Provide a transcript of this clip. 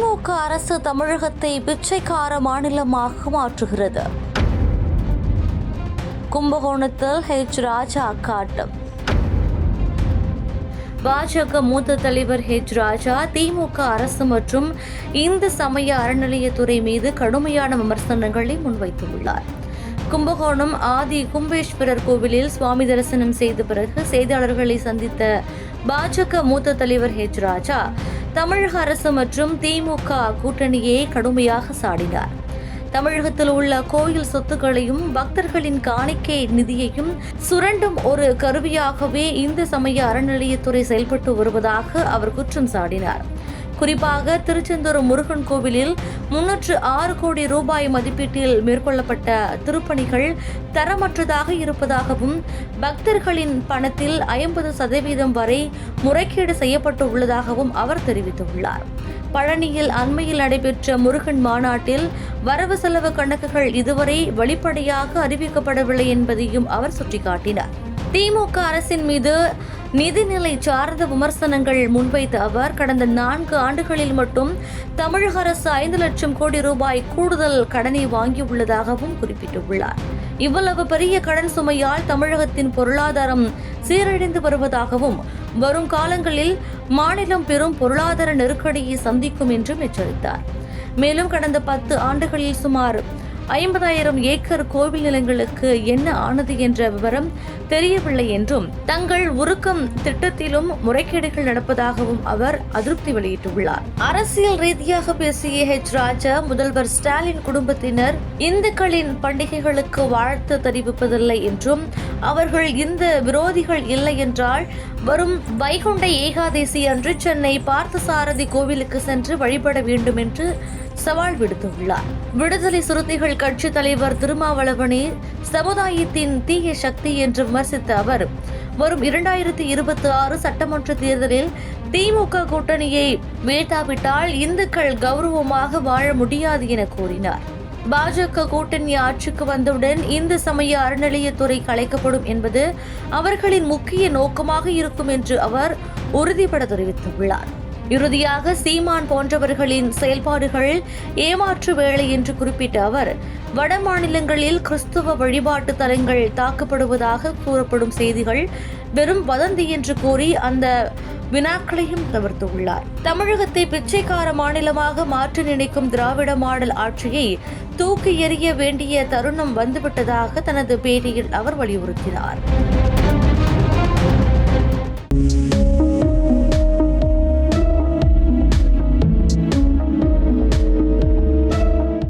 திமுக அரசு தமிழகத்தை பிச்சைக்கார மாநிலமாக மாற்றுகிறது. கும்பகோணத்தில் ராஜா காட்டம். பாஜக மூத்த தலைவர் ராஜா திமுக அரசு மற்றும் இந்து சமய அறநிலையத்துறை மீது கடுமையான விமர்சனங்களை முன்வைத்துள்ளார். கும்பகோணம் ஆதி கும்பேஸ்வரர் கோவிலில் சுவாமி தரிசனம் செய்த பிறகு செய்தியாளர்களை சந்தித்த பாஜக மூத்த தலைவர் ராஜா தமிழக அரசு மற்றும் திமுக கூட்டணியை கடுமையாக சாடினார். தமிழகத்தில் உள்ள கோயில் சொத்துக்களையும் பக்தர்களின் காணிக்கை நிதியையும் சுரண்டும் ஒரு கருவியாகவே இந்து சமய அறநிலையத்துறை செயல்பட்டு வருவதாக அவர் குற்றம் சாட்டினார். குறிப்பாக திருச்செந்தூர் முருகன் கோவிலில் 306 கோடி ரூபாய் மதிப்பீட்டில் மேற்கொள்ளப்பட்ட திருப்பணிகள் தரமற்றதாக இருப்பதாகவும் பக்தர்களின் பணத்தில் 50% வரை முறைகேடு செய்யப்பட்டு உள்ளதாகவும் அவர் தெரிவித்துள்ளார். பழனியில் அண்மையில் நடைபெற்ற முருகன் மாநாட்டில் வரவு செலவு கணக்குகள் இதுவரை வெளிப்படையாக அறிவிக்கப்படவில்லை என்பதையும் அவர் சுட்டிக்காட்டினார். திமுக அரசின் மீது நிதிநிலை சார்ந்த விமர்சனங்கள் முன்வைத்த அவர் கடந்த 4 ஆண்டுகளில் மட்டும் தமிழக அரசு 5 லட்சம் கோடி ரூபாய் கூடுதல் கடனை வாங்கியுள்ளதாகவும் குறிப்பிட்டுள்ளார். இவ்வளவு பெரிய கடன் சுமையால் தமிழகத்தின் பொருளாதாரம் சீரழிந்து வருவதாகவும் வரும் காலங்களில் மாநிலம் பெரும் பொருளாதார நெருக்கடியை சந்திக்கும் என்றும் எச்சரித்தார். மேலும் கடந்த 10 ஆண்டுகளில் சுமார் 50,000 ஏக்கர் கோவில் நிலங்களுக்கு என்ன ஆனது என்ற விவரம் தெரியவில்லை என்றும் தங்கள் உருக்கம் திட்டத்திலும் முறைகேடுகள் நடப்பதாகவும் அவர் அதிருப்தி வெளியிட்டுள்ளார். அரசியல் ரீதியாக பேசிய ராஜா முதல்வர் ஸ்டாலின் குடும்பத்தினர் இந்துக்களின் பண்டிகைகளுக்கு வாழ்த்து தெரிவிப்பதில்லை என்றும் அவர்கள் இந்த விரோதிகள் இல்லை என்றால் வரும் வைகுண்ட ஏகாதசி அன்று சென்னை பார்த்தசாரதி கோவிலுக்கு சென்று வழிபட வேண்டும் என்று சவால் விடுத்துள்ளார். விடுதலை சிறுத்தைகள் கட்சி தலைவர் திருமாவளவனே சமுதாயத்தின் தீய சக்தி என்று விமர்சித்த அவர் வரும் 2026 சட்டமன்ற தேர்தலில் திமுக கூட்டணியை வீழ்த்தாவிட்டால் இந்துக்கள் கௌரவமாக வாழ முடியாது என கூறினார். பாஜக கூட்டணி ஆட்சிக்கு வந்தவுடன் இந்து சமய அறநிலையத்துறை கலைக்கப்படும் என்பது அவர்களின் முக்கிய நோக்கமாக இருக்கும் என்று அவர் உறுதிபட தெரிவித்துள்ளார். இறுதியாக சீமான் போன்றவர்களின் செயல்பாடுகள் ஏமாற்று வேலை என்று குறிப்பிட்ட அவர் வட மாநிலங்களில் கிறிஸ்துவ வழிபாட்டு தலங்கள் தாக்கப்படுவதாக கூறப்படும் செய்திகள் வெறும் வதந்தி என்று கூறி அந்த வினாக்களையும் தவிர்த்துள்ளார். தமிழகத்தை பிச்சைக்கார மாநிலமாக மாற்ற நினைக்கும் திராவிட மாடல் ஆட்சியை தூக்கி எறிய வேண்டிய தருணம் வந்துவிட்டதாக தனது பேட்டியில் அவர் வலியுறுத்தினார்.